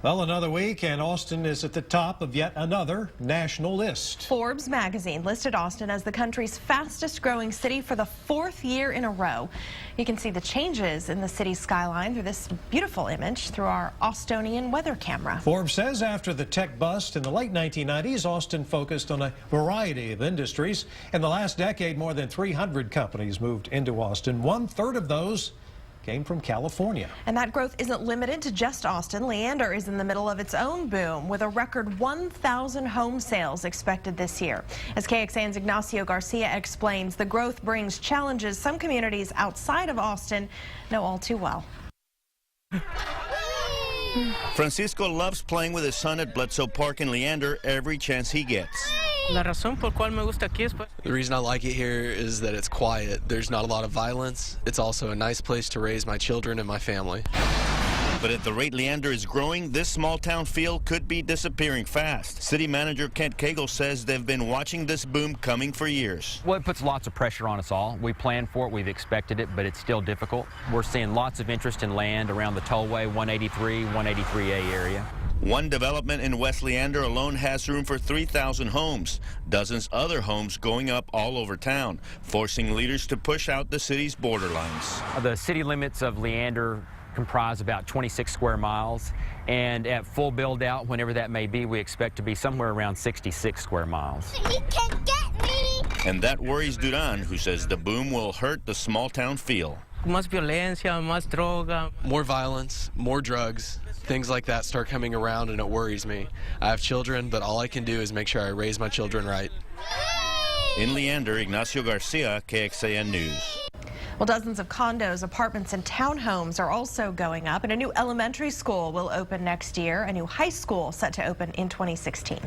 Well, another week, and Austin is at the top of yet another national list. Forbes magazine listed Austin as the country's fastest growing city for the fourth year in a row. You can see the changes in the city's skyline through this beautiful image through our Austonian weather camera. Forbes says after the tech bust in the late 1990s, Austin focused on a variety of industries. In the last decade, more than 300 companies moved into Austin. 1/3 of those came from California. And that growth isn't limited to just Austin. Leander is in the middle of its own boom with a record 1,000 home sales expected this year. As KXAN's Ignacio Garcia explains, the growth brings challenges some communities outside of Austin know all too well. Francisco loves playing with his son at Bledsoe Park in Leander every chance he gets. The reason I like it here is that it's quiet. There's not a lot of violence. It's also a nice place to raise my children and my family. But at the rate Leander is growing, this small town feel could be disappearing fast. City manager Kent Cagle says they've been watching this boom coming for years. Well, it puts lots of pressure on us all. We planned for it, we've expected it, but it's still difficult. We're seeing lots of interest in land around the tollway, 183, 183A area. One development in West Leander alone has room for 3,000 homes. Dozens other homes going up all over town, forcing leaders to push out the city's borderlines. The city limits of Leander comprise about 26 square miles, and at full build out, whenever that may be, we expect to be somewhere around 66 square miles. He can get me! And that worries Duran, who says the boom will hurt the small town feel. More violence, more drugs, things like that start coming around, and it worries me. I have children, but all I can do is make sure I raise my children right. In Leander, Ignacio Garcia, KXAN News. Well, dozens of condos, apartments, and townhomes are also going up, and a new elementary school will open next year, a new high school set to open in 2016.